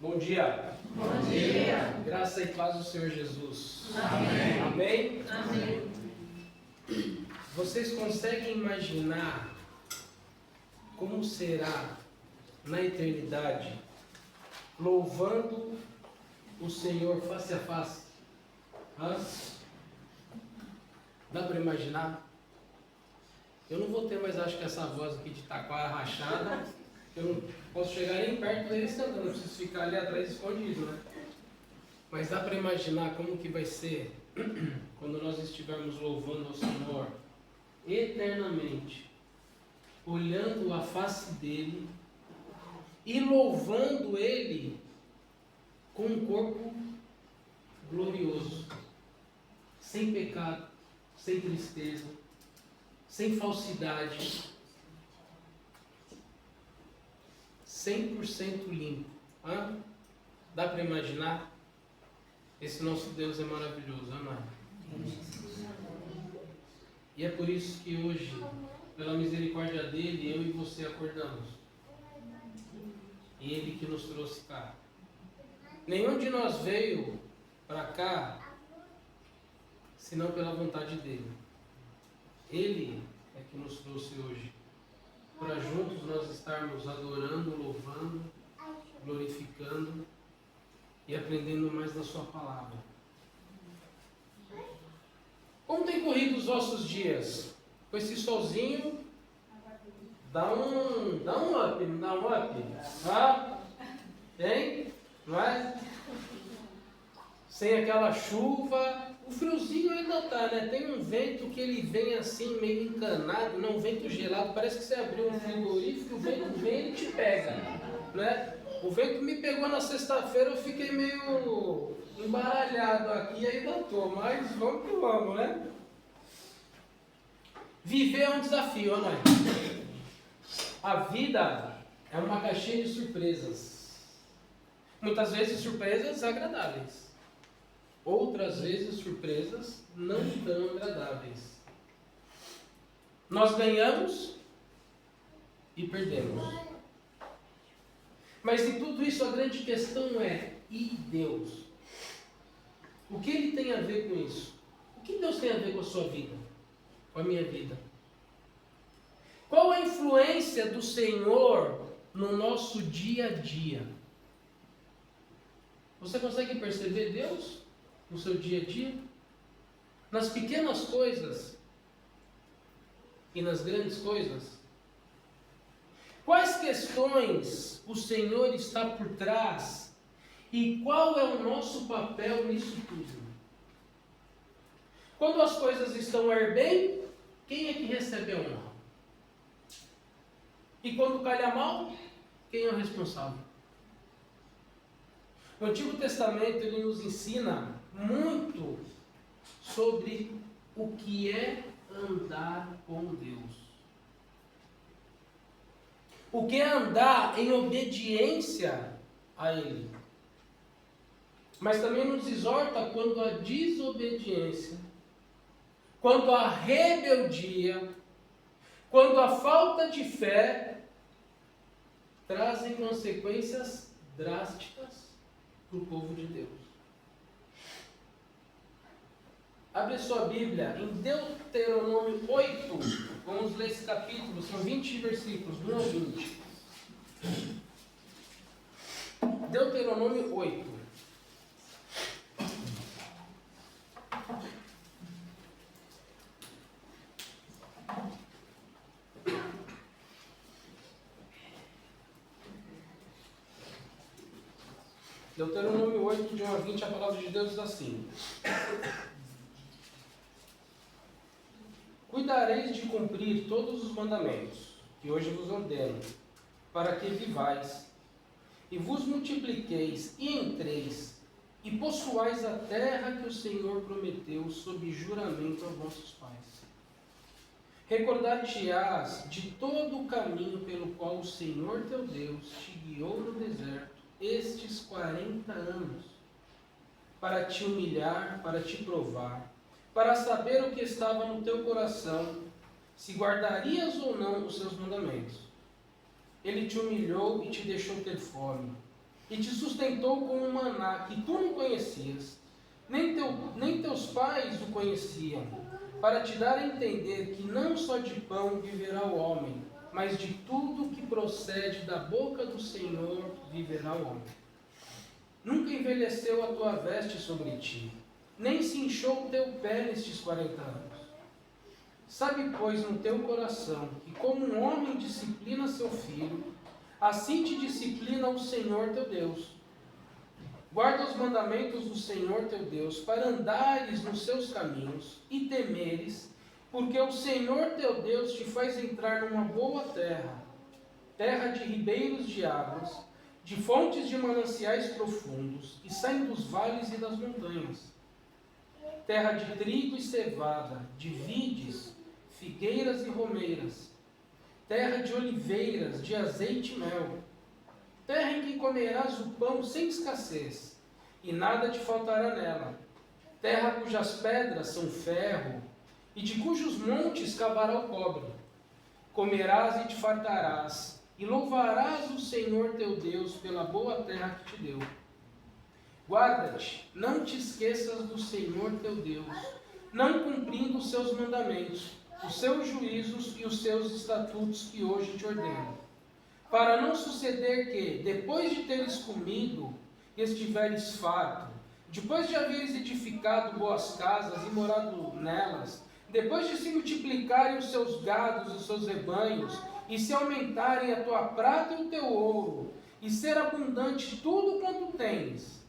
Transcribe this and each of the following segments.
Bom dia. Bom dia. Graça e paz do Senhor Jesus. Amém. Amém? Amém. Vocês conseguem imaginar como será na eternidade louvando o Senhor face a face? Hã? Dá para imaginar? Eu não vou ter mais, acho que essa voz aqui de taquara rachada. Eu não posso chegar nem perto deles cantando, eu preciso ficar ali atrás escondido, né? Mas dá para imaginar como que vai ser quando nós estivermos louvando ao Senhor eternamente, olhando a face dele e louvando ele com um corpo glorioso, sem pecado, sem tristeza, sem falsidade, 100% limpo. Hã? Dá para imaginar? Esse nosso Deus é maravilhoso, amado. E é por isso que hoje, pela misericórdia dele, eu e você acordamos. E ele que nos trouxe cá. Nenhum de nós veio para cá senão pela vontade dele. Ele é que nos trouxe hoje, para juntos nós estarmos adorando, louvando, glorificando e aprendendo mais da sua palavra. Como tem corrido os vossos dias? Com esse solzinho, dá um up, não dá um up? Ah? Tem? Não é? Sem aquela chuva, o friozinho ainda tá, né? Tem um vento que ele vem assim, meio encanado, não um vento gelado, parece que você abriu um frigorífico e o vento vem e te pega, né? O vento me pegou na sexta-feira, eu fiquei meio embaralhado aqui, ainda tô, mas vamos que vamos, né? Viver é um desafio, não é? A vida é uma caixinha de surpresas. Muitas vezes surpresas agradáveis. Outras vezes surpresas não tão agradáveis. Nós ganhamos e perdemos. Mas em tudo isso a grande questão é: e Deus? O que Ele tem a ver com isso? O que Deus tem a ver com a sua vida? Com a minha vida? Qual a influência do Senhor no nosso dia a dia? Você consegue perceber Deus no seu dia a dia? Nas pequenas coisas e nas grandes coisas? Quais questões o Senhor está por trás e qual é o nosso papel nisso tudo? Quando as coisas estão a ir bem, quem é que recebe a honra? E quando calha mal, quem é o responsável? O Antigo Testamento ele nos ensina muito sobre o que é andar com Deus. O que é andar em obediência a Ele. Mas também nos exorta quando a desobediência, quando a rebeldia, quando a falta de fé trazem consequências drásticas para o povo de Deus. Abre sua Bíblia em Deuteronômio 8. Vamos ler esse capítulo, são 20 versículos, do 1 ao 20. Deuteronômio 8. Deuteronômio 8, de 1 a 20, a palavra de Deus diz assim: Cuidareis de cumprir todos os mandamentos que hoje vos ordeno, para que vivais, e vos multipliqueis, e entreis, e possuais a terra que o Senhor prometeu sob juramento aos vossos pais. Recordar-te-ás de todo o caminho pelo qual o Senhor teu Deus te guiou no deserto estes 40 anos, para te humilhar, para te provar, para saber o que estava no teu coração, se guardarias ou não os seus mandamentos. Ele te humilhou e te deixou ter fome, e te sustentou com um maná que tu não conhecias, nem teus pais o conheciam, para te dar a entender que não só de pão viverá o homem, mas de tudo que procede da boca do Senhor viverá o homem. Nunca envelheceu a tua veste sobre ti, nem se inchou o teu pé nestes 40 anos. Sabe, pois, no teu coração, que como um homem disciplina seu filho, assim te disciplina o Senhor teu Deus. Guarda os mandamentos do Senhor teu Deus, para andares nos seus caminhos e temeres, porque o Senhor teu Deus te faz entrar numa boa terra, terra de ribeiros de águas, de fontes de mananciais profundos, que saem dos vales e das montanhas, terra de trigo e cevada, de vides, figueiras e romeiras, terra de oliveiras, de azeite e mel, terra em que comerás o pão sem escassez, e nada te faltará nela, terra cujas pedras são ferro, e de cujos montes cavará o cobre. Comerás e te fartarás, e louvarás o Senhor teu Deus pela boa terra que te deu. Guarda-te, não te esqueças do Senhor teu Deus, não cumprindo os seus mandamentos, os seus juízos e os seus estatutos que hoje te ordeno. Para não suceder que, depois de teres comido e estiveres farto, depois de haveres edificado boas casas e morado nelas, depois de se multiplicarem os seus gados e os seus rebanhos, e se aumentarem a tua prata e o teu ouro, e ser abundante tudo quanto tens,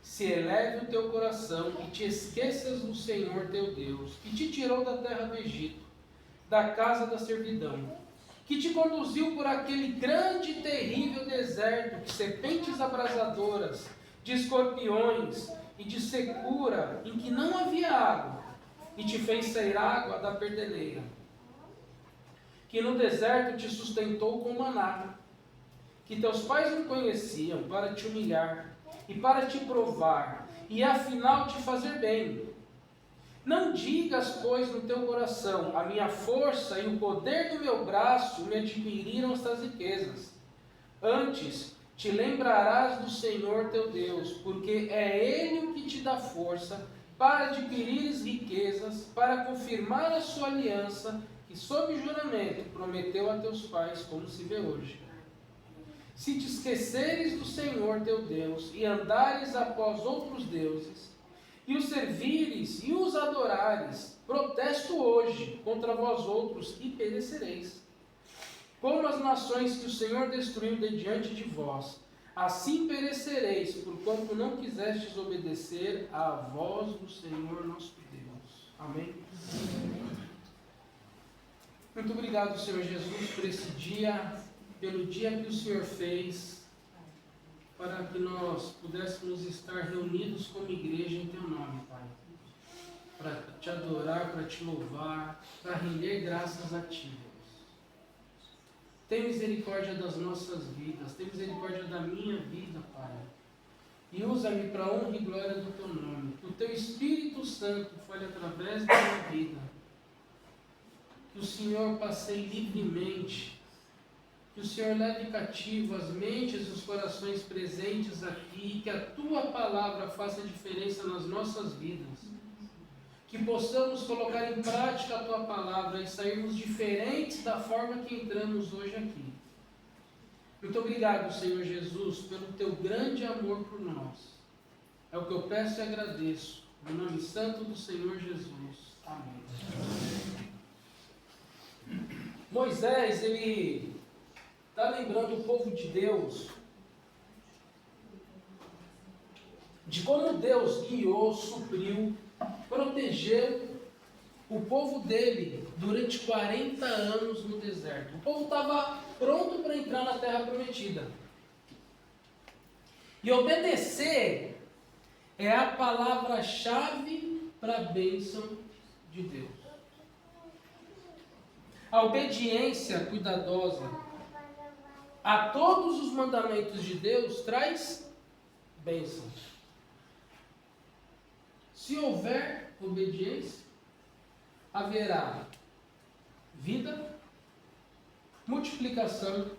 se eleve o teu coração e te esqueças do Senhor teu Deus, que te tirou da terra do Egito, da casa da servidão, que te conduziu por aquele grande e terrível deserto, de serpentes abrasadoras, de escorpiões e de secura, em que não havia água, e te fez sair água da perdeleira, que no deserto te sustentou com maná, que teus pais não conheciam, para te humilhar e para te provar, e afinal te fazer bem. Não digas, pois, no teu coração, a minha força e o poder do meu braço me adquiriram estas riquezas. Antes, te lembrarás do Senhor teu Deus, porque é Ele o que te dá força para adquirires riquezas, para confirmar a sua aliança, que sob juramento prometeu a teus pais, como se vê hoje. Se te esqueceres do Senhor teu Deus e andares após outros deuses, e os servires e os adorares, protesto hoje contra vós outros e perecereis. Como as nações que o Senhor destruiu de diante de vós, assim perecereis, porquanto não quisestes obedecer à voz do Senhor nosso Deus. Amém? Muito obrigado, Senhor Jesus, por esse dia, pelo dia que o Senhor fez, para que nós pudéssemos estar reunidos como igreja em Teu nome, Pai. Para Te adorar, para Te louvar, para render graças a Ti, Deus. Tem misericórdia das nossas vidas, tem misericórdia da minha vida, Pai. E usa-me para a honra e glória do Teu nome. Que o Teu Espírito Santo fale através da minha vida. Que o Senhor passeie livremente. Que o Senhor leve cativo as mentes e os corações presentes aqui, que a Tua palavra faça diferença nas nossas vidas. Que possamos colocar em prática a Tua palavra e sairmos diferentes da forma que entramos hoje aqui. Muito obrigado, Senhor Jesus, pelo Teu grande amor por nós. É o que eu peço e agradeço. No nome santo do Senhor Jesus. Amém. Moisés, ele está lembrando o povo de Deus de como Deus guiou, supriu, protegeu o povo dele durante 40 anos no deserto. O povo estava pronto para entrar na terra prometida. E obedecer é a palavra-chave para a bênção de Deus. A obediência cuidadosa a todos os mandamentos de Deus traz bênção. Se houver obediência, haverá vida, multiplicação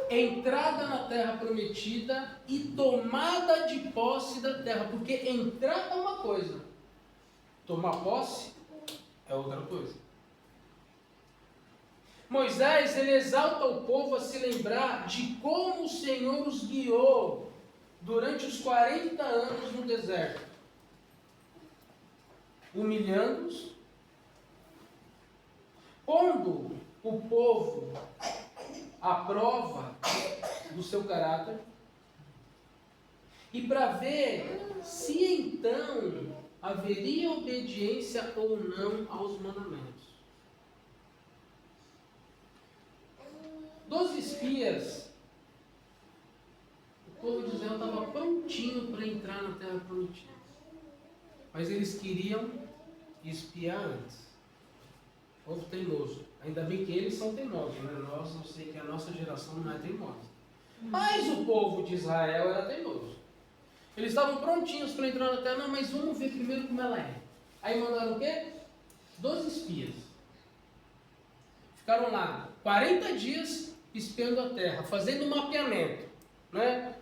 entrada na terra prometida e tomada de posse da terra. Porque entrar é uma coisa, tomar posse é outra coisa. Moisés, ele exalta o povo a se lembrar de como o Senhor os guiou durante os 40 anos no deserto, humilhando-os, pondo o povo à prova do seu caráter, e para ver se então haveria obediência ou não aos mandamentos. 12 espias, o povo de Israel estava prontinho para entrar na terra prometida, mas eles queriam espiar antes. Povo teimoso. Ainda bem que eles são teimosos, né? Nós, eu sei que a nossa geração não é teimosa. Mas o povo de Israel era teimoso. Eles estavam prontinhos para entrar na terra. Não, mas vamos ver primeiro como ela é. Aí mandaram o quê? 12 espias. Ficaram lá 40 dias espiando a terra, fazendo um mapeamento, né?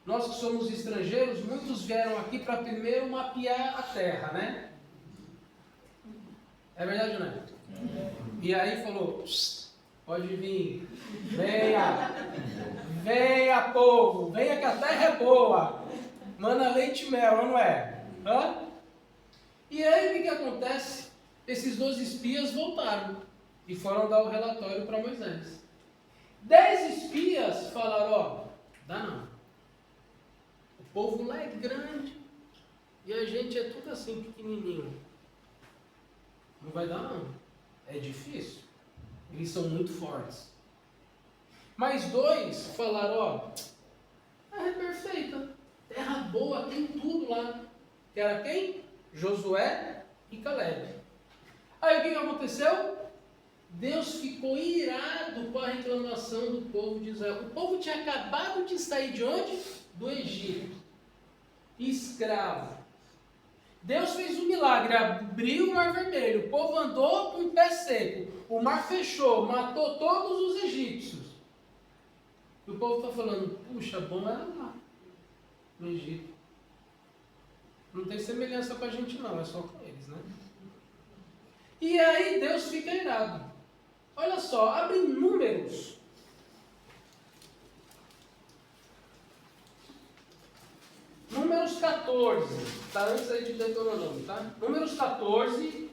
Nós que somos estrangeiros, muitos vieram aqui para primeiro mapear a terra, né? É verdade ou não é? E aí falou, pode vir, venha povo, venha que a terra é boa, mana leite e mel, não é? Hã? E aí o que acontece? Esses 12 espias voltaram e foram dar o relatório para Moisés. 10 espias falaram, ó, dá não. O povo lá é grande e a gente é tudo assim pequenininho. Não vai dar não. É difícil. Eles são muito fortes. Mas 2 falaram, ó, terra é perfeita. Terra boa, tem tudo lá. Que era quem? Josué e Caleb. Aí o que aconteceu? Deus ficou irado com a reclamação do povo de Israel. O povo tinha acabado de sair de onde? Do Egito. Escravo. Deus fez um milagre, abriu o mar vermelho, o povo andou com o pé seco, o mar fechou, matou todos os egípcios. E o povo está falando, puxa, bom era lá, no Egito. Não tem semelhança com a gente não, é só com eles, né? E aí Deus fica irado. Olha só, abre Números. Números 14, está antes aí de Deuteronômio, tá? Números 14,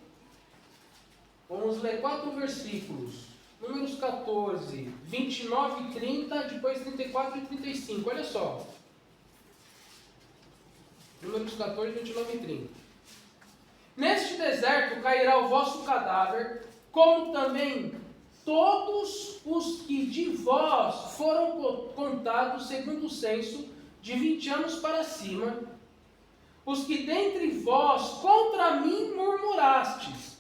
vamos ler 4 versículos. Números 14, 29 e 30, depois 34 e 35, olha só. Números 14, 29 e 30. Neste deserto cairá o vosso cadáver, como também todos os que de vós foram contados segundo o censo, de 20 anos para cima, os que dentre vós contra mim murmurastes.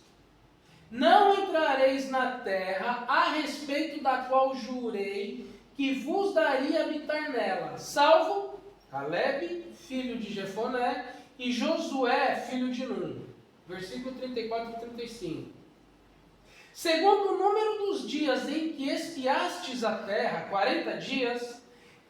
Não entrareis na terra a respeito da qual jurei que vos daria habitar nela, salvo Caleb, filho de Jefoné, e Josué, filho de Nun. Versículo 34 e 35. Segundo o número dos dias em que espiastes a terra, 40 dias,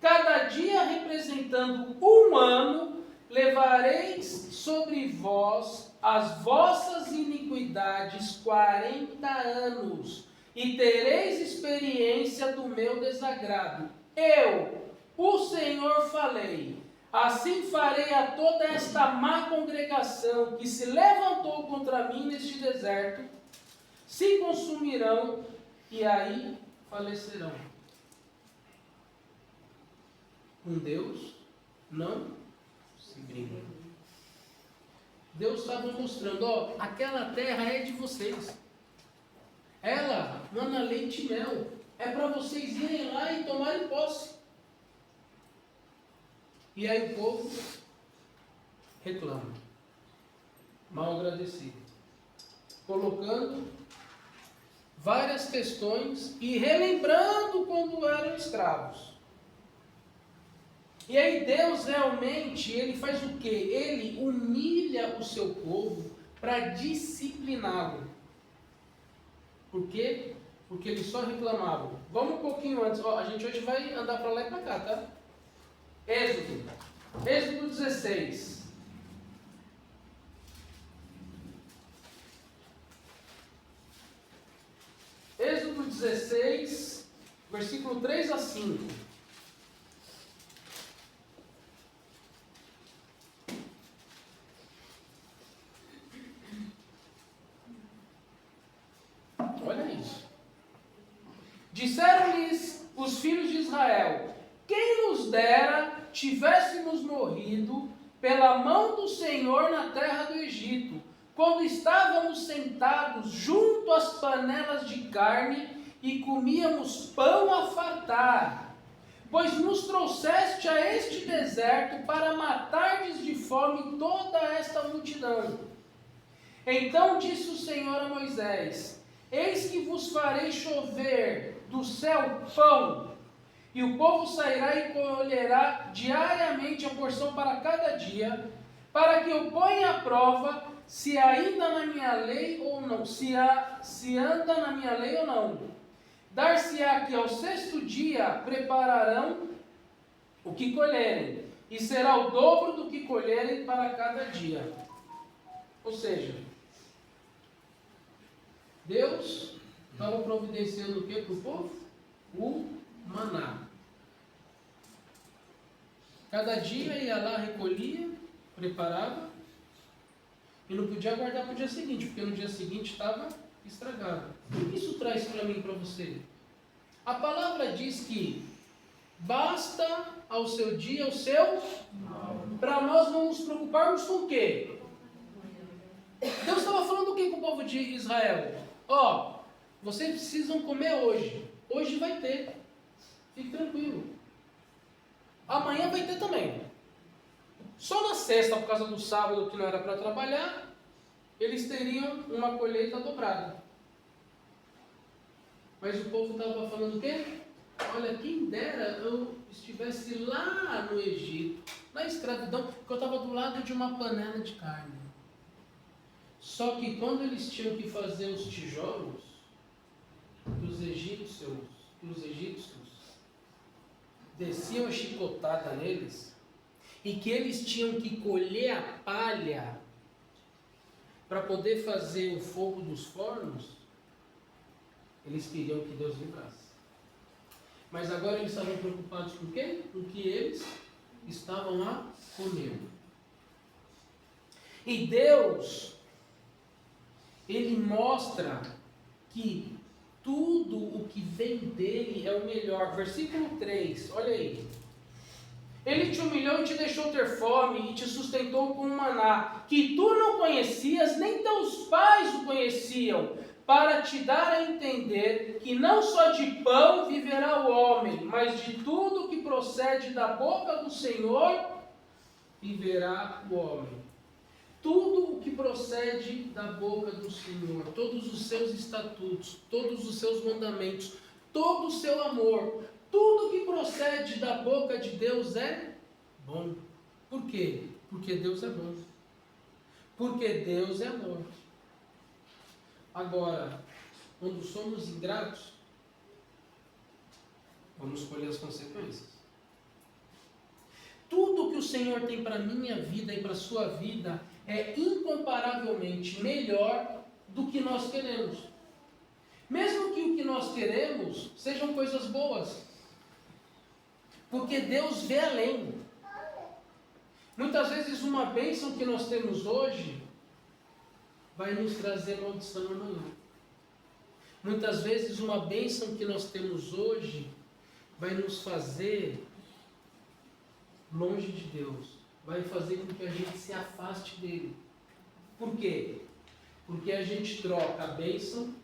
cada dia representando um ano, levareis sobre vós as vossas iniquidades 40 anos, e tereis experiência do meu desagrado. Eu, o Senhor, falei. Assim farei a toda esta má congregação que se levantou contra mim neste deserto, se consumirão e aí falecerão. Com Deus não se briga. Deus estava mostrando, ó, aquela terra é de vocês. Ela, mana leite e mel, é para vocês irem lá e tomarem posse. E aí o povo reclama, mal agradecido, colocando várias questões e relembrando quando eram escravos. E aí Deus realmente, ele faz o quê? Ele humilha o seu povo para discipliná-lo. Por quê? porque eles só reclamavam. Vamos um pouquinho antes. Ó, a gente hoje vai andar para lá e para cá, tá? Êxodo 16. Êxodo 16, versículo 3 a 5. Olha isso. Disseram-lhes os filhos de Israel: quem nos dera tivéssemos morrido pela mão do Senhor na terra do Egito, quando estávamos sentados junto às panelas de carne e comíamos pão a fartar, pois nos trouxeste a este deserto para matardes de fome toda esta multidão. Então disse o Senhor a Moisés: eis que vos farei chover do céu pão, e o povo sairá e colherá diariamente a porção para cada dia, para que eu ponha à prova se ainda na minha lei ou não, se anda na minha lei ou não. Dar-se-á que ao sexto dia prepararão o que colherem, e será o dobro do que colherem para cada dia. Ou seja, Deus estava providenciando o que para o povo? O maná. Cada dia ia lá, recolhia, preparava, e não podia guardar para o dia seguinte, porque no dia seguinte estava estragado. O que isso traz para mim e para você? A palavra diz que basta ao seu dia o seu para nós não nos preocuparmos com o quê? Deus estava falando o que com o povo de Israel? Ó, vocês precisam comer hoje. Hoje vai ter. Fique tranquilo. Amanhã vai ter também. Só na sexta, por causa do sábado que não era para trabalhar, eles teriam uma colheita dobrada. Mas o povo estava falando o quê? Olha, quem dera eu estivesse lá no Egito, na escravidão, porque eu estava do lado de uma panela de carne. Só que quando eles tinham que fazer os tijolos, os egípcios desciam a chicotada neles, e que eles tinham que colher a palha para poder fazer o fogo dos fornos, eles queriam que Deus livrasse. Mas agora eles estavam preocupados com o quê? Com o que eles estavam lá comendo. E Deus, Ele mostra que tudo o que vem dele é o melhor. Versículo 3, olha aí. Ele te humilhou e te deixou ter fome e te sustentou com um maná, que tu não conhecias, nem teus pais o conheciam, para te dar a entender que não só de pão viverá o homem, mas de tudo que procede da boca do Senhor viverá o homem. Tudo o que procede da boca do Senhor, todos os seus estatutos, todos os seus mandamentos, todo o seu amor, tudo que procede da boca de Deus é bom. Por quê? Porque Deus é bom. Porque Deus é amor. Agora, quando somos ingratos, vamos colher as consequências. Tudo que o Senhor tem para a minha vida e para a sua vida é incomparavelmente melhor do que nós queremos. Mesmo que o que nós queremos sejam coisas boas. Porque Deus vê além. Muitas vezes uma bênção que nós temos hoje vai nos trazer maldição amanhã. Muitas vezes uma bênção que nós temos hoje vai nos fazer longe de Deus. Vai fazer com que a gente se afaste dele. Por quê? Porque a gente troca a bênção,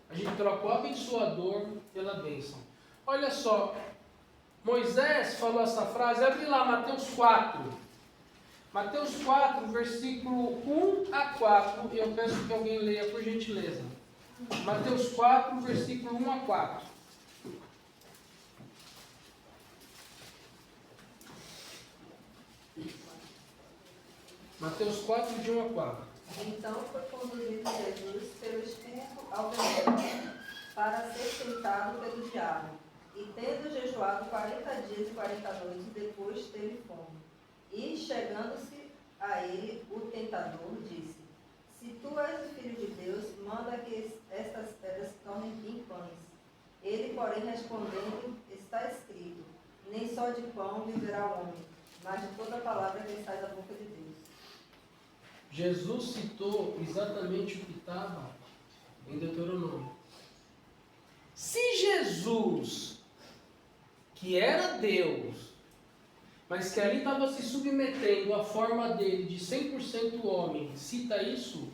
a gente troca o abençoador pela bênção. Olha só, Moisés falou essa frase, abre lá Mateus 4. Mateus 4, versículo 1 a 4. Eu peço que alguém leia por gentileza. Mateus 4, versículo 1 a 4. Mateus 4, de 1 a 4. Então foi conduzido Jesus pelo Espírito ao deserto, para ser tentado pelo diabo. E tendo jejuado 40 dias e 40 noites, depois teve fome. E, chegando-se a ele, o tentador disse: Se tu és o Filho de Deus, manda que estas pedras se tornem em pães. Ele, porém, respondendo, está escrito: Nem só de pão viverá o homem, mas de toda palavra que sai da boca de Deus. Jesus citou exatamente o que estava em Deuteronômio. Se Jesus, que era Deus, mas que ali estava se submetendo à forma dele de 100% homem, cita isso,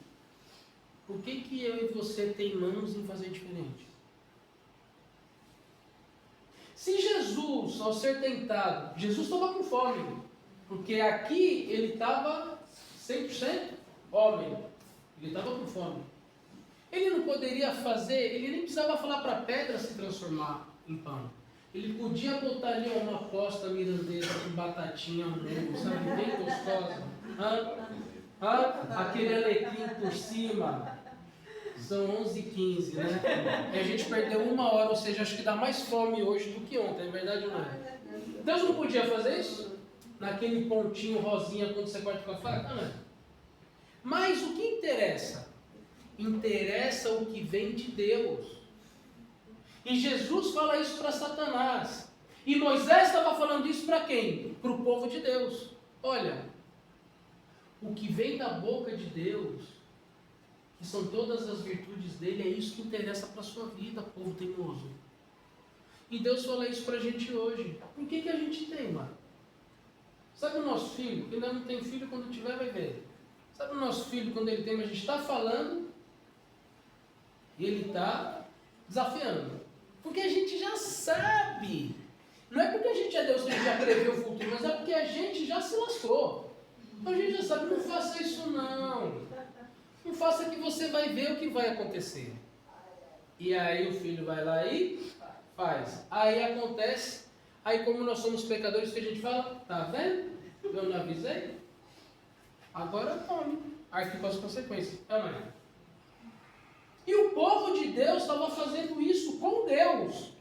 por que eu e você teimamos em fazer diferente? Se Jesus, ao ser tentado, Jesus estava com fome, porque aqui ele estava 100% homem, ele estava com fome. Ele não poderia fazer, ele nem precisava falar para a pedra se transformar em pão. Ele podia botar ali uma posta mirandesa com batatinha, sabe, bem gostosa. Aquele alecrim por cima. São 11h15, né? E a gente perdeu 1 hora, ou seja, acho que dá mais fome hoje do que ontem, é verdade ou não é? Deus não podia fazer isso? Naquele pontinho rosinha quando você corta com a faca? Não é? Mas o que interessa? Interessa o que vem de Deus. E Jesus fala isso para Satanás. E Moisés estava falando isso para quem? Para o povo de Deus. Olha, o que vem da boca de Deus, que são todas as virtudes dele, é isso que interessa para a sua vida, povo teimoso. E Deus fala isso para a gente hoje. Por que a gente teima? Sabe o nosso filho, que ainda não tem filho, quando tiver vai ver. Sabe o nosso filho, quando ele tem, a gente está falando e ele está desafiando. Porque a gente já sabe. Não é porque a gente é Deus que a gente já prevê o futuro, mas é porque a gente já se lascou. Então a gente já sabe, não faça isso não. Não faça que você vai ver o que vai acontecer. E aí o filho vai lá e faz. Aí acontece, aí como nós somos pecadores, que a gente fala, tá vendo? Eu não avisei? Agora tome. Arque com as consequências. É ou não é? E o povo de Deus estava fazendo isso com Deus.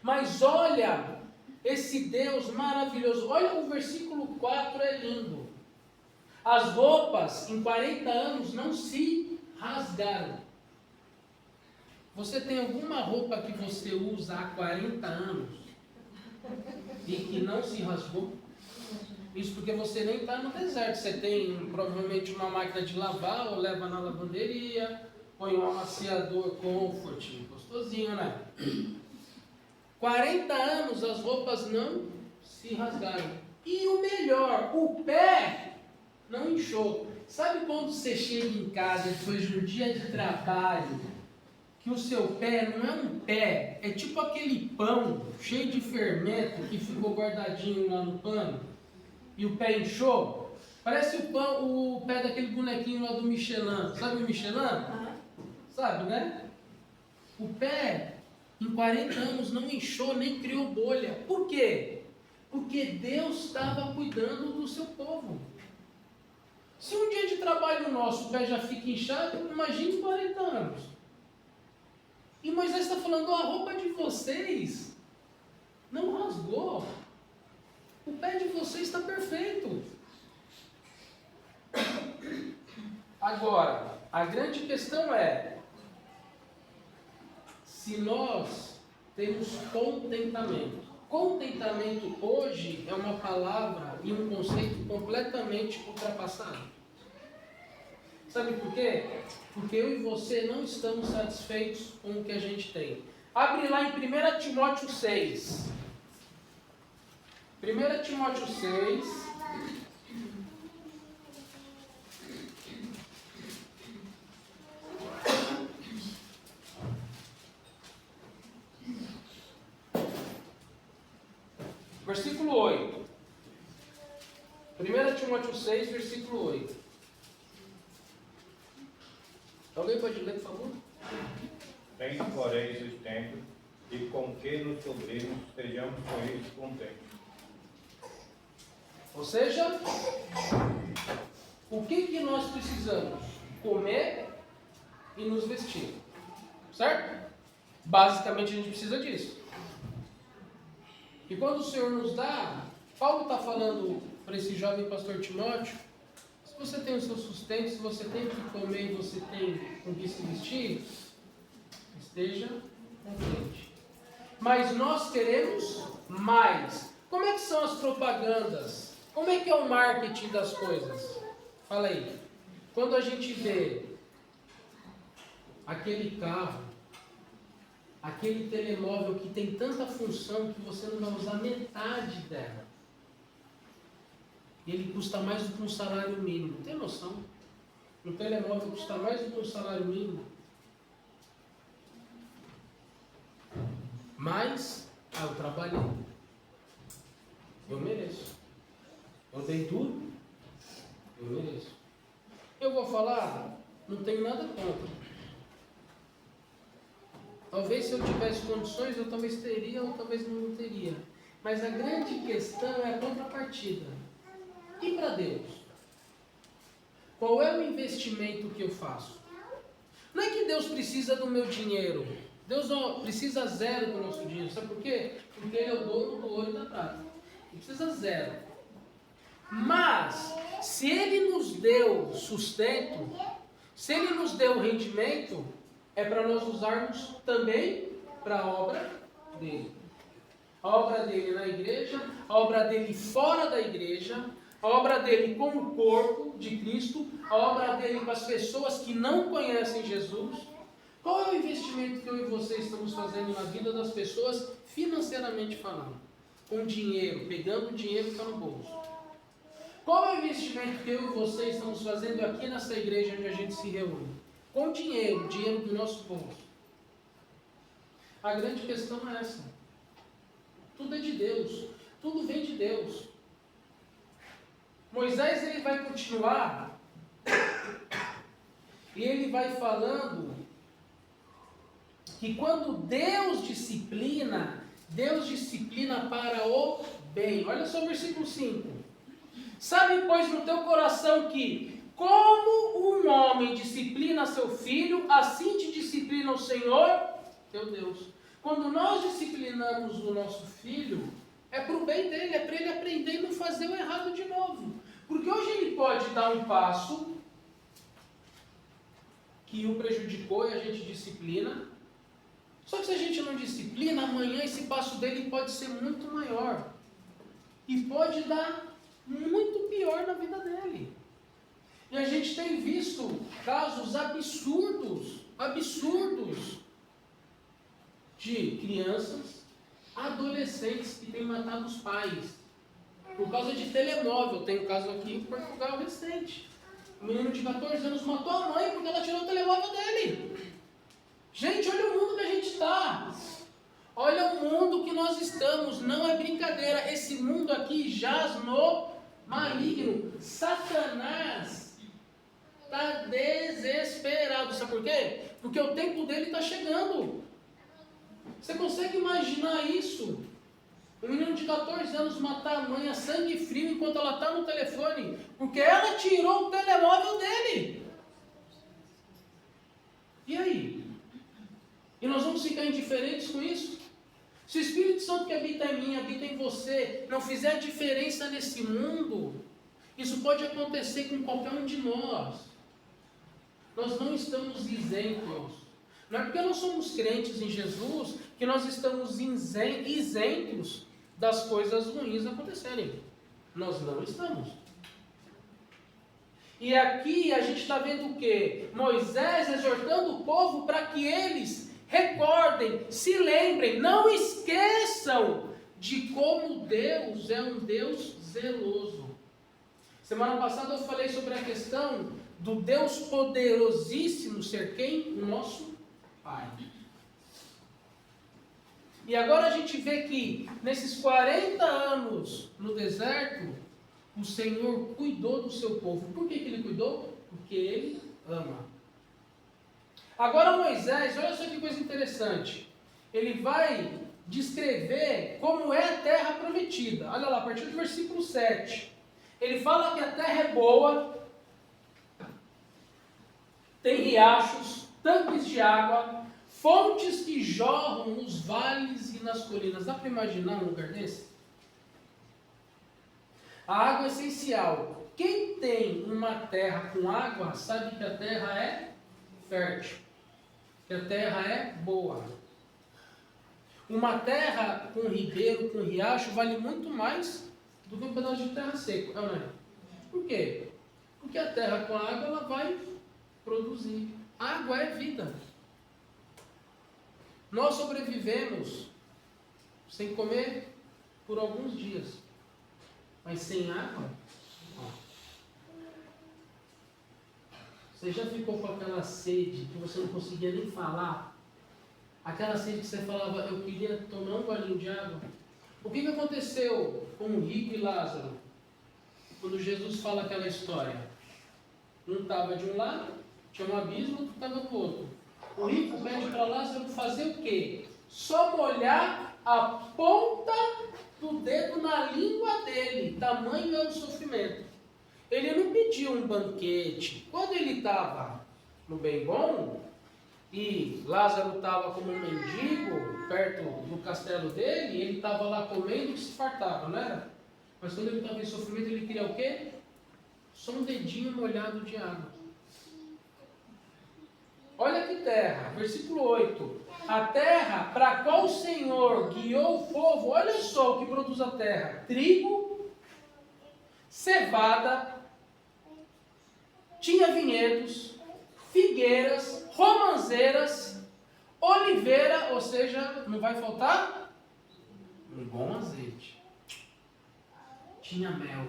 Mas olha, esse Deus maravilhoso. Olha o versículo 4, é lindo. As roupas em 40 anos não se rasgaram. Você tem alguma roupa que você usa há 40 anos e que não se rasgou? Isso porque você nem está no deserto. Você tem provavelmente uma máquina de lavar, ou leva na lavanderia, põe um amaciador Comfort, gostosinho, né? 40 anos as roupas não se rasgaram. E o melhor, o pé não inchou. Sabe quando você chega em casa depois de um dia de trabalho, que o seu pé não é um pé, é tipo aquele pão cheio de fermento que ficou guardadinho lá no pano, e o pé inchou? Parece o pé daquele bonequinho lá do Michelin. Sabe o Michelin? Sabe, né? O pé, em 40 anos, não inchou nem criou bolha. Por quê? Porque Deus estava cuidando do seu povo. Se um dia de trabalho nosso o pé já fica inchado, imagine 40 anos. E Moisés está falando, a roupa de vocês não rasgou. O pé de vocês está perfeito. Agora, a grande questão é, se nós temos contentamento. Contentamento hoje é uma palavra e um conceito completamente ultrapassado. Sabe por quê? Porque eu e você não estamos satisfeitos com o que a gente tem. Abre lá em 1 Timóteo 6. 1 Timóteo 6. Versículo 8. 1 Timóteo 6, versículo 8. Alguém pode ler, por favor? Tende, porém, sustento, e com que nos sobremos, estejamos com eles contentes. Ou seja, o que nós precisamos? Comer e nos vestir. certo? Basicamente a gente precisa disso. E quando o Senhor nos dá, Paulo está falando para esse jovem pastor Timóteo, se você tem o seu sustento, se você tem o que comer e você tem com que se vestir, esteja contente. Mas nós queremos mais. Como é que são as propagandas? Como é que é o marketing das coisas? Fala aí. Quando a gente vê aquele carro, aquele telemóvel que tem tanta função que você não vai usar metade dela. E ele custa mais do que um salário mínimo. Tem noção? Um telemóvel custa mais do que um salário mínimo. Mas, eu trabalhei. Eu mereço. Eu dei tudo. Eu mereço. Eu vou falar, não tenho nada contra. Talvez se eu tivesse condições, eu talvez teria ou talvez não teria. Mas a grande questão é a contrapartida. E para Deus? Qual é o investimento que eu faço? Não é que Deus precisa do meu dinheiro. Deus não precisa zero do nosso dinheiro. Sabe por quê? Porque Ele é o dono do ouro e da prata. Ele precisa zero. Mas, se Ele nos deu sustento, se Ele nos deu rendimento, é para nós usarmos também para a obra dele. A obra dele na igreja, a obra dele fora da igreja, a obra dele com o corpo de Cristo, a obra dele com as pessoas que não conhecem Jesus. Qual é o investimento que eu e você estamos fazendo na vida das pessoas, financeiramente falando? Com dinheiro, pegando o dinheiro que está no bolso. Qual é o investimento que eu e você estamos fazendo aqui nessa igreja onde a gente se reúne? Com dinheiro, dinheiro do nosso bolso. A grande questão é essa. Tudo é de Deus. Tudo vem de Deus. Moisés, ele vai continuar e ele vai falando que quando Deus disciplina para o bem. Olha só o versículo 5. Sabe, pois, no teu coração que como um homem disciplina seu filho, assim te disciplina o Senhor, teu Deus. Quando nós disciplinamos o nosso filho, é para o bem dele, é para ele aprender e não fazer o errado de novo. Porque hoje ele pode dar um passo que o prejudicou e a gente disciplina. Só que se a gente não disciplina, amanhã esse passo dele pode ser muito maior. E pode dar muito pior na vida dele. E a gente tem visto casos absurdos de crianças, adolescentes que têm matado os pais por causa de telemóvel. Tem um caso aqui em Portugal recente. Um menino de 14 anos matou a mãe porque ela tirou o telemóvel dele. Gente, olha o mundo que a gente está. Olha o mundo que nós estamos. Não é brincadeira. Esse mundo aqui jaz no maligno. Satanás está desesperado. Sabe por quê? Porque o tempo dele está chegando. Você consegue imaginar isso? Um menino de 14 anos matar a mãe a sangue frio enquanto ela está no telefone, porque ela tirou o telemóvel dele. E aí? E nós vamos ficar indiferentes com isso? Se o Espírito Santo que habita em mim, habita em você, não fizer diferença nesse mundo, isso pode acontecer com qualquer um de nós. Nós não estamos isentos. Não é porque nós somos crentes em Jesus que nós estamos isentos das coisas ruins acontecerem. Nós não estamos. E aqui a gente está vendo o quê? Moisés exortando o povo para que eles recordem, se lembrem, não esqueçam de como Deus é um Deus zeloso. Semana passada eu falei sobre a questão do Deus poderosíssimo ser quem? O nosso Pai. E agora a gente vê que nesses 40 anos no deserto, o Senhor cuidou do seu povo. Por que Ele cuidou? Porque Ele ama. Agora Moisés, olha só que coisa interessante. Ele vai descrever como é a terra prometida. Olha lá, a partir do versículo 7. Ele fala que a terra é boa, tem riachos, tanques de água, fontes que jorram nos vales e nas colinas. Dá para imaginar um lugar desse? A água é essencial. Quem tem uma terra com água sabe que a terra é fértil, que a terra é boa. Uma terra com ribeiro, com riacho, vale muito mais do que um pedaço de terra seco, não é? Por quê? Porque a terra com água ela vai produzir. Água é vida. Nós sobrevivemos sem comer por alguns dias, mas sem água, ó. Você já ficou com aquela sede que você não conseguia nem falar? Aquela sede que você falava, eu queria tomar um golinho de água. O que aconteceu com o rico e Lázaro? Quando Jesus fala aquela história. Um estava de um lado, tinha um abismo, outro estava do outro. O rico pede para Lázaro fazer o quê? Só molhar a ponta do dedo na língua dele. Tamanho era o sofrimento. Ele não pediu um banquete. Quando ele estava no bem bom, e Lázaro estava como um mendigo perto do castelo dele, ele estava lá comendo e se fartava, não era? Mas quando ele estava em sofrimento, ele queria o quê? Só um dedinho molhado de água. Olha que terra, versículo 8. A terra para a qual o Senhor guiou o povo, olha só o que produz a terra: trigo, cevada, tinha vinhedos, figueiras, romãzeiras, oliveira, ou seja, não vai faltar um bom azeite. Tinha mel.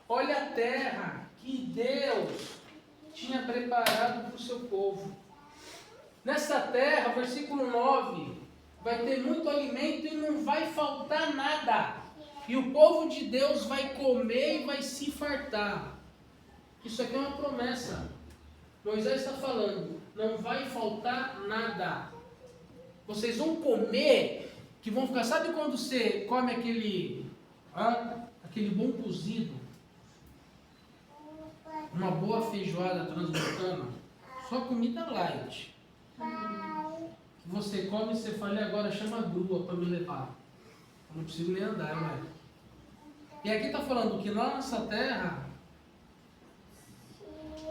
Olha a terra que Deus tinha preparado para o seu povo. Nessa terra, versículo 9, vai ter muito alimento e não vai faltar nada. E o povo de Deus vai comer e vai se fartar. Isso aqui é uma promessa. Moisés está falando, não vai faltar nada. Vocês vão comer, que vão ficar... Sabe quando você come aquele bom cozido? Uma boa feijoada transmontana? Só comida light. Que você come e você fala, e agora chama a grua para me levar. Eu não preciso nem andar, né? E aqui está falando que na nossa terra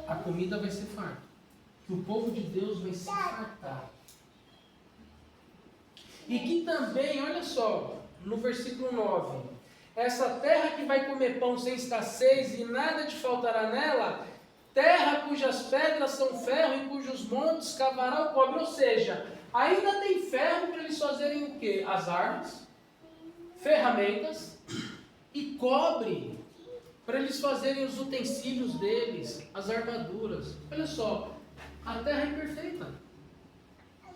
a comida vai ser farta. Que o povo de Deus vai se fartar. E que também, olha só, no versículo 9, essa terra que vai comer pão sem escassez e nada te faltará nela, terra cujas pedras são ferro e cujos montes cavará o cobre. Ou seja, ainda tem ferro para eles fazerem o quê? As armas, ferramentas e cobre para eles fazerem os utensílios deles, as armaduras. Olha só, a terra é perfeita.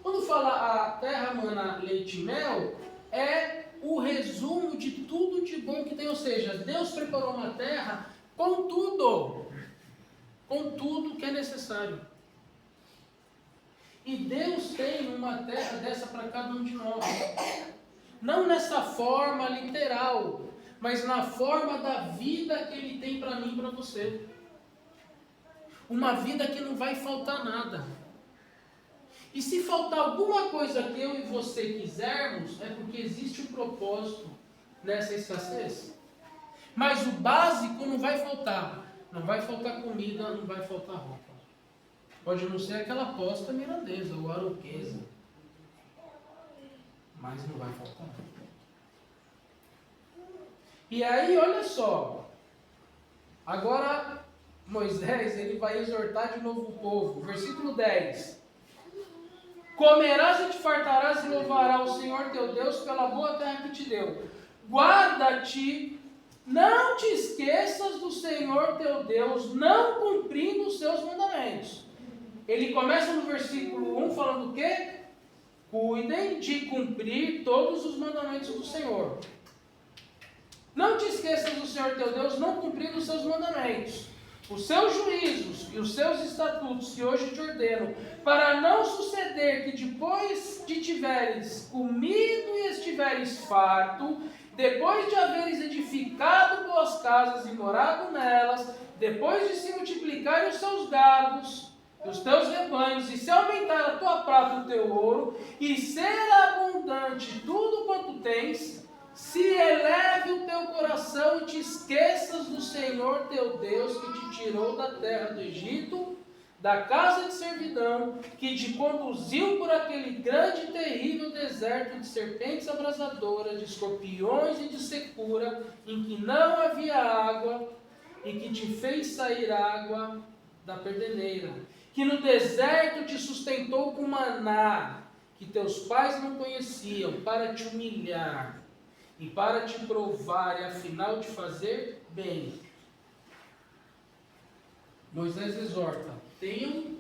Quando fala a terra mana leite e mel, é o resumo de tudo de bom que tem. Ou seja, Deus preparou uma terra com tudo que é necessário. E Deus tem uma terra dessa para cada um de nós. Não nessa forma literal, mas na forma da vida que Ele tem para mim e para você. Uma vida que não vai faltar nada. E se faltar alguma coisa que eu e você quisermos, é porque existe um propósito nessa escassez. Mas o básico não vai faltar. Não vai faltar comida, não vai faltar roupa. Pode não ser aquela posta mirandesa ou aroquesa, mas não vai faltar. E aí, olha só. Agora, Moisés, ele vai exortar de novo o povo. Versículo 10. Comerás e te fartarás e louvarás o Senhor teu Deus pela boa terra que te deu. Guarda-te, não te esqueças do Senhor teu Deus, não cumprindo os seus mandamentos. Ele começa no versículo 1 falando o quê? Cuidem de cumprir todos os mandamentos do Senhor. Não te esqueças do Senhor teu Deus, não cumprindo os seus mandamentos, os seus juízos e os seus estatutos que hoje te ordeno, para não suceder que depois de tiveres comido e estiveres farto, depois de haveres edificado boas casas e morado nelas, depois de se multiplicarem os seus gados, os teus rebanhos, e se aumentar a tua prata e o teu ouro, e ser abundante tudo quanto tens, se eleve o teu coração e te esqueças do Senhor teu Deus, que te tirou da terra do Egito, da casa de servidão, que te conduziu por aquele grande e terrível deserto de serpentes abrasadoras, de escorpiões e de secura, em que não havia água, e que te fez sair água da perdeneira, que no deserto te sustentou com maná, que teus pais não conheciam, para te humilhar e para te provar e afinal te fazer bem. Moisés exorta: tenham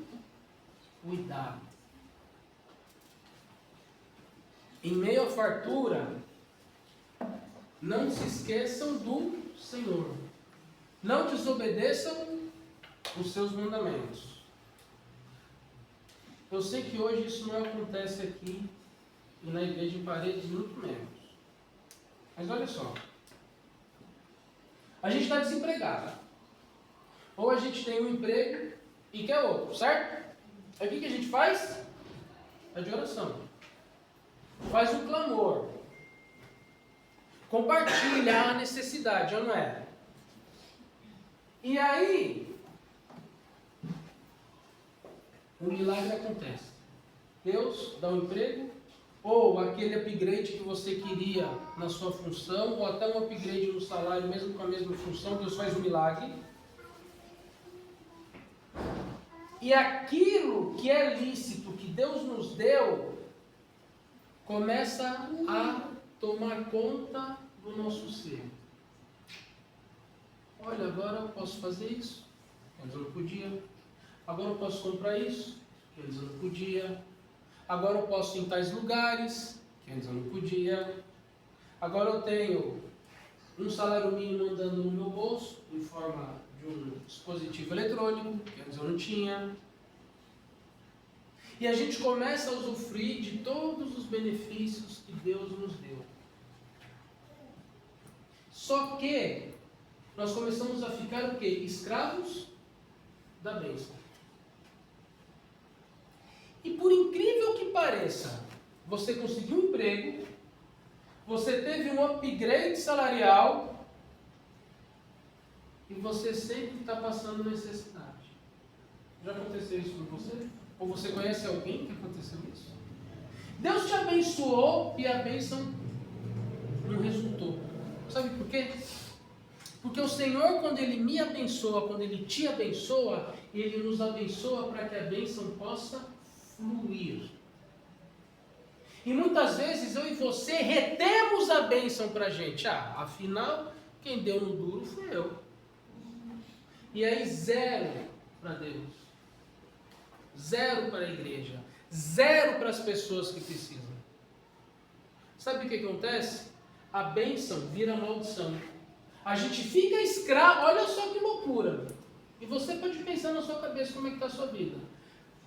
cuidado. Em meio à fartura, não se esqueçam do Senhor. Não desobedeçam os seus mandamentos. Eu sei que hoje isso não acontece aqui e na igreja em Paredes, muito menos. Mas olha só. A gente está desempregado. Ou a gente tem um emprego e quer outro, certo? Aí o que a gente faz? É de oração. Faz um clamor. Compartilha a necessidade, ou não é? E aí, o milagre acontece. Deus dá um emprego, ou aquele upgrade que você queria na sua função, ou até um upgrade no salário, mesmo com a mesma função, Deus faz um milagre. E aquilo que é lícito, que Deus nos deu, começa a tomar conta do nosso ser. Olha, agora eu posso fazer isso, antes eu não podia. Agora eu posso comprar isso, que antes eu não podia. Agora eu posso ir em tais lugares, que antes eu não podia. Agora eu tenho um salário mínimo andando no meu bolso, em forma de um dispositivo eletrônico, que antes eu não tinha. E a gente começa a usufruir de todos os benefícios que Deus nos deu. Só que nós começamos a ficar o quê? Escravos da bênção. E por incrível que pareça, você conseguiu um emprego, você teve um upgrade salarial e você sempre está passando necessidade. Já aconteceu isso com você? Ou você conhece alguém que aconteceu isso? Deus te abençoou e a bênção não resultou. Sabe por quê? Porque o Senhor, quando Ele me abençoa, quando Ele te abençoa, Ele nos abençoa para que a bênção possa fluir. E muitas vezes eu e você retemos a bênção para a gente. Afinal, quem deu no duro fui eu. E aí zero para Deus. Zero para a igreja. Zero para as pessoas que precisam. Sabe o que acontece? A bênção vira maldição. A gente fica escravo, olha só que loucura. E você pode pensar na sua cabeça como é que está a sua vida.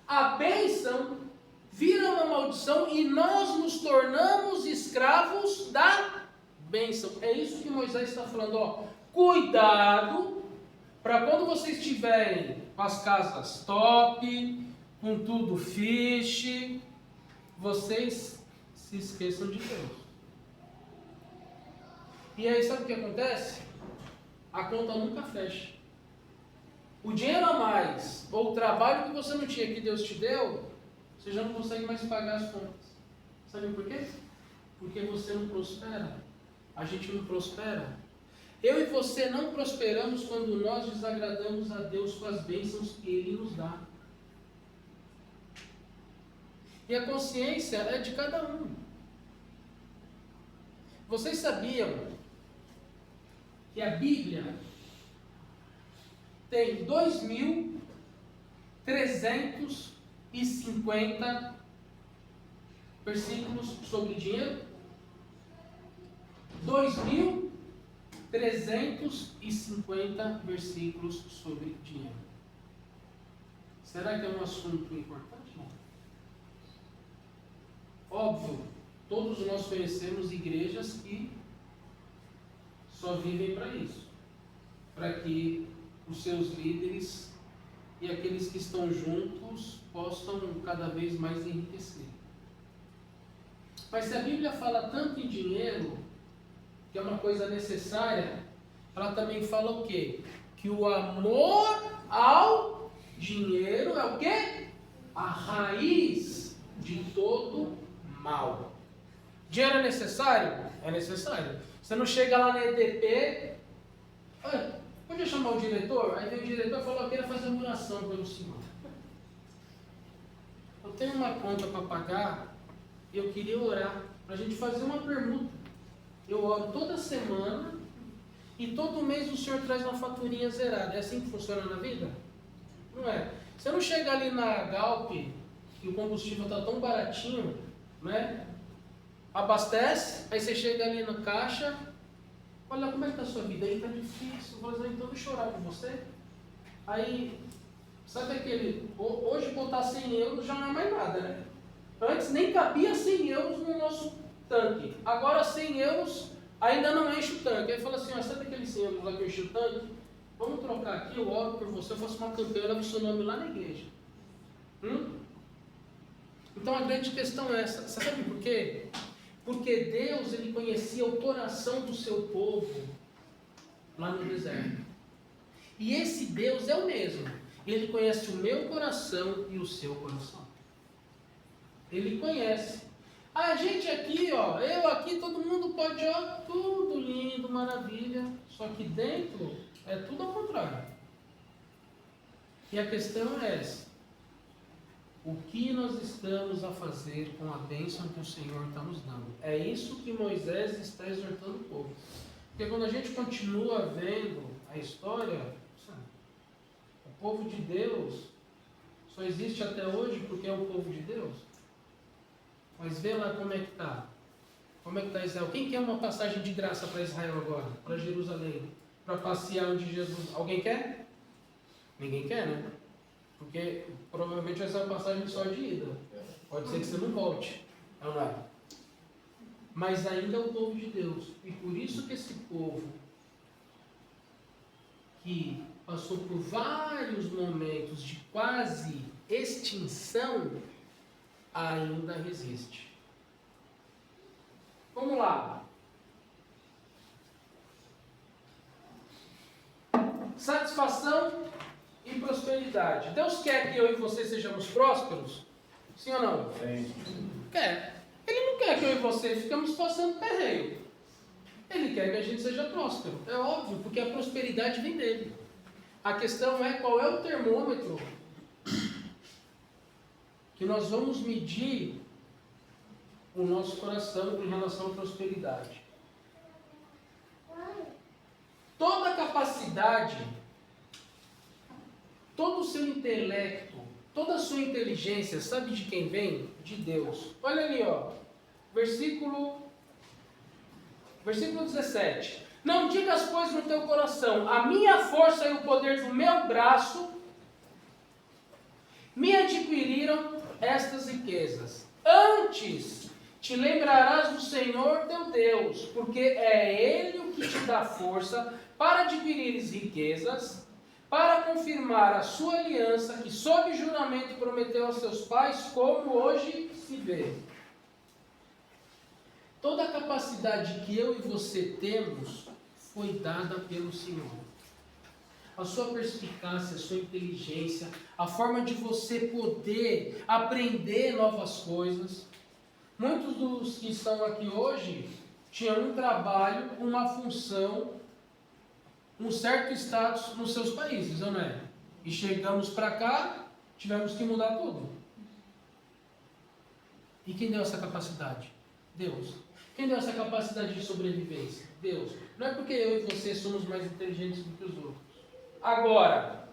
A bênção vira uma maldição e nós nos tornamos escravos da bênção. É isso que Moisés está falando. Cuidado para quando vocês estiverem com as casas top, com tudo fixe, vocês se esqueçam de Deus. E aí sabe o que acontece? A conta nunca fecha. O dinheiro a mais, ou o trabalho que você não tinha que Deus te deu, você já não consegue mais pagar as contas. Sabe por quê? Porque você não prospera. A gente não prospera. Eu e você não prosperamos quando nós desagradamos a Deus com as bênçãos que Ele nos dá. E a consciência é de cada um. Vocês sabiam que a Bíblia tem 2.350 versículos sobre dinheiro? 2.350 versículos sobre dinheiro. Será que é um assunto importante? Não. Óbvio, todos nós conhecemos igrejas que só vivem para isso, para que os seus líderes e aqueles que estão juntos possam cada vez mais enriquecer. Mas se a Bíblia fala tanto em dinheiro, que é uma coisa necessária, ela também fala o quê? Que o amor ao dinheiro é o quê? A raiz de todo mal. Dinheiro é necessário? É necessário. Você não chega lá na EDP, podia chamar o diretor? Aí vem o diretor e fala, eu quero fazer uma oração pelo senhor. Eu tenho uma conta para pagar e eu queria orar, para a gente fazer uma permuta. Eu oro toda semana e todo mês o senhor traz uma faturinha zerada. É assim que funciona na vida? Não é. Você não chega ali na Galp e o combustível está tão baratinho, né? Abastece, aí você chega ali na caixa, olha como é que está a sua vida, aí está difícil, vou dizer, então deixa eu orar por você. Aí, sabe aquele, hoje botar 100 euros já não é mais nada, né? Antes nem cabia 100 euros no nosso tanque, agora 100 euros ainda não enche o tanque. Aí fala assim, sabe aqueles 100 euros lá que eu enchi o tanque? Vamos trocar aqui, eu oro por você, eu faço uma campanha, eu levo o seu nome lá na igreja. Então a grande questão é essa, sabe por quê? Porque Deus, Ele conhecia o coração do seu povo lá no deserto. E esse Deus é o mesmo. Ele conhece o meu coração e o seu coração. Ele conhece. A gente aqui, eu aqui, todo mundo pode, tudo lindo, maravilha. Só que dentro é tudo ao contrário. E a questão é essa. O que nós estamos a fazer com a bênção que o Senhor está nos dando? É isso que Moisés está exortando o povo. Porque quando a gente continua vendo a história, o povo de Deus só existe até hoje porque é o povo de Deus. Mas vê lá como é que está. Como é que está Israel? Quem quer uma passagem de graça para Israel agora? Para Jerusalém? Para passear onde Jesus... Alguém quer? Ninguém quer, né? Porque provavelmente vai ser uma passagem só de ida. Pode ser que você não volte. É ou não é? Mas ainda é o povo de Deus. E por isso que esse povo, que passou por vários momentos de quase extinção, ainda resiste. Vamos lá. Satisfação e prosperidade. Deus quer que eu e você sejamos prósperos? Sim ou não? Sim. Quer. Ele não quer que eu e você ficamos passando perreio. Ele quer que a gente seja próspero. É óbvio, porque a prosperidade vem dele. A questão é qual é o termômetro que nós vamos medir o nosso coração em relação à prosperidade. Toda a capacidade, todo o seu intelecto, toda a sua inteligência, sabe de quem vem? De Deus. Olha ali, versículo 17. Não digas, pois, no teu coração, a minha força e o poder do meu braço me adquiriram estas riquezas. Antes te lembrarás do Senhor teu Deus, porque é Ele o que te dá força para adquirires riquezas, para confirmar a sua aliança, que sob juramento prometeu aos seus pais, como hoje se vê. Toda a capacidade que eu e você temos foi dada pelo Senhor. A sua perspicácia, a sua inteligência, a forma de você poder aprender novas coisas. Muitos dos que estão aqui hoje tinham um trabalho, uma função, um certo status nos seus países, não é? E chegamos para cá, tivemos que mudar tudo. E quem deu essa capacidade? Deus. Quem deu essa capacidade de sobrevivência? Deus. Não é porque eu e você somos mais inteligentes do que os outros. Agora,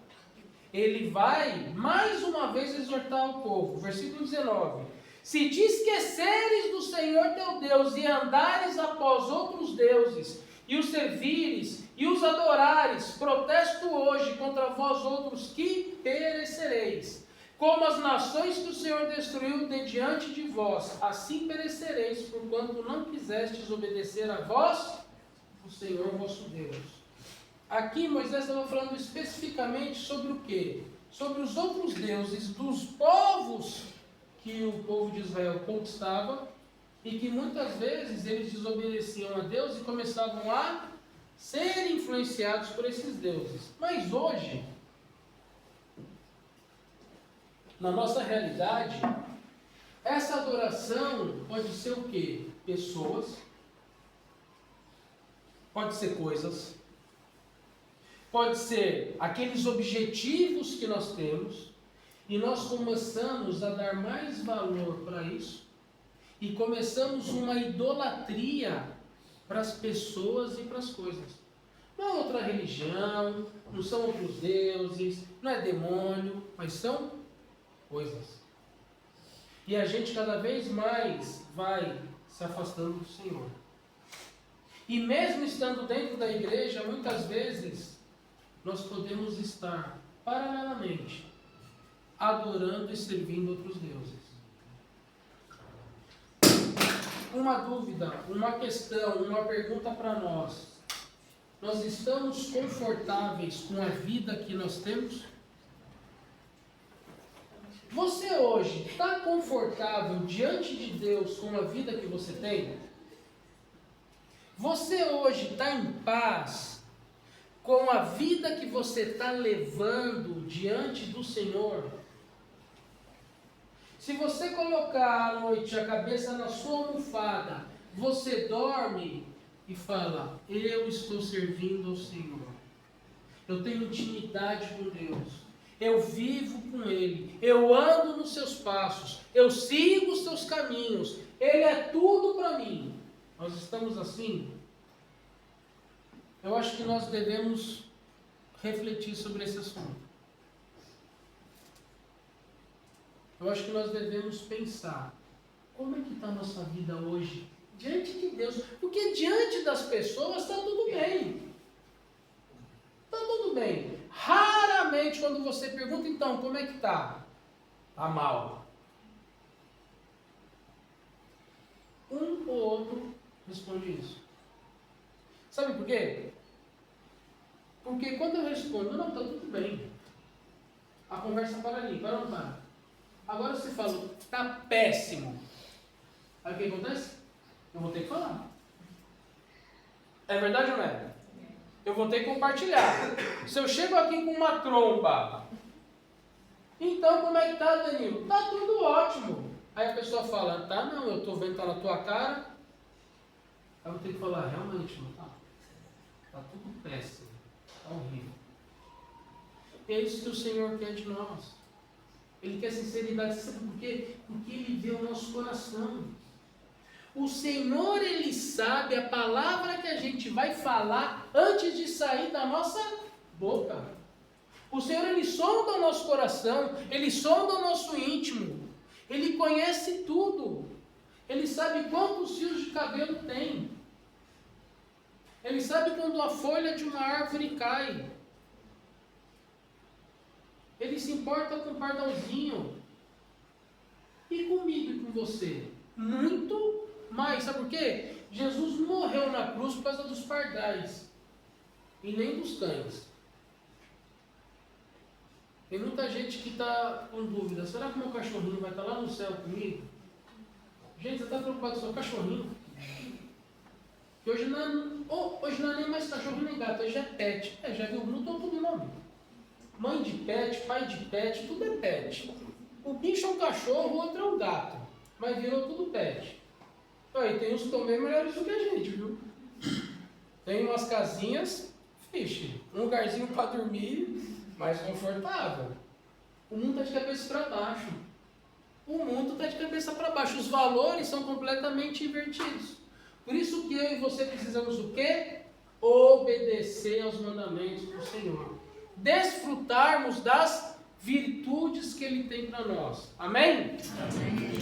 ele vai mais uma vez exortar o povo. Versículo 19. Se te esqueceres do Senhor teu Deus e andares após outros deuses, e os servires e os adorares, protesto hoje contra vós outros que perecereis. Como as nações que o Senhor destruiu de diante de vós, assim perecereis, porquanto não quisestes obedecer a vós, o Senhor vosso Deus. Aqui Moisés estava falando especificamente sobre o quê? sobre os outros deuses dos povos que o povo de Israel conquistava e que muitas vezes eles desobedeciam a Deus e começavam a ser influenciados por esses deuses. Mas hoje, na nossa realidade, essa adoração pode ser o quê? Pessoas, pode ser coisas, pode ser aqueles objetivos que nós temos, e nós começamos a dar mais valor para isso, e começamos uma idolatria para as pessoas e para as coisas. Não é outra religião, não são outros deuses, não é demônio, mas são coisas. E a gente cada vez mais vai se afastando do Senhor. E mesmo estando dentro da igreja, muitas vezes nós podemos estar paralelamente adorando e servindo outros deuses. Uma dúvida, uma questão, uma pergunta para nós. Nós estamos confortáveis com a vida que nós temos? Você hoje está confortável diante de Deus com a vida que você tem? Você hoje está em paz com a vida que você está levando diante do Senhor? Se você colocar à noite a cabeça na sua almofada, você dorme e fala: eu estou servindo ao Senhor. Eu tenho intimidade com Deus. Eu vivo com Ele. Eu ando nos seus passos. Eu sigo os seus caminhos. Ele é tudo para mim. Nós estamos assim? Eu acho que nós devemos refletir sobre esse assunto. Eu acho que nós devemos pensar, como é que está a nossa vida hoje, diante de Deus? Porque diante das pessoas está tudo bem. Está tudo bem. Raramente quando você pergunta, então, como é que está? Está mal. Um ou outro responde isso. Sabe por quê? Porque quando eu respondo, não, está tudo bem, a conversa para ali, para não para. Agora você falou, está péssimo. Aí o que acontece? Eu vou ter que falar. É verdade ou não é? Eu vou ter que compartilhar. Se eu chego aqui com uma tromba, então como é que está, Danilo? Está tudo ótimo. Aí a pessoa fala, tá não, eu estou vendo que está na tua cara. Aí eu vou ter que falar, realmente não está. Está tudo péssimo. Está horrível. É isso que o Senhor quer de nós. Ele quer sinceridade. Sabe por quê? Porque Ele vê o nosso coração. O Senhor, Ele sabe a palavra que a gente vai falar antes de sair da nossa boca. O Senhor, Ele sonda o nosso coração. Ele sonda o nosso íntimo. Ele conhece tudo. Ele sabe quantos fios de cabelo tem. Ele sabe quando a folha de uma árvore cai. Ele se importa com o pardalzinho. E comigo e com você? Muito mais. Sabe por quê? Jesus morreu na cruz por causa dos pardais. E nem dos cães. Tem muita gente que está com dúvida. Será que meu cachorrinho vai estar lá no céu comigo? Gente, você está preocupado com o seu cachorrinho? Que hoje não é nem mais cachorro nem gato. Hoje é pet. Já viu? Mudou tudo o nome. Mãe de pet, pai de pet, tudo é pet. O bicho é um cachorro, o outro é um gato. Mas virou tudo pet. Aí tem uns que estão bem melhores do que a gente, viu? Tem umas casinhas, vixe, um lugarzinho para dormir, mais confortável. O mundo está de cabeça para baixo. O mundo está de cabeça para baixo. Os valores são completamente invertidos. Por isso que eu e você precisamos o quê? Obedecer aos mandamentos do Senhor. Desfrutarmos das virtudes que Ele tem para nós. Amém? Amém.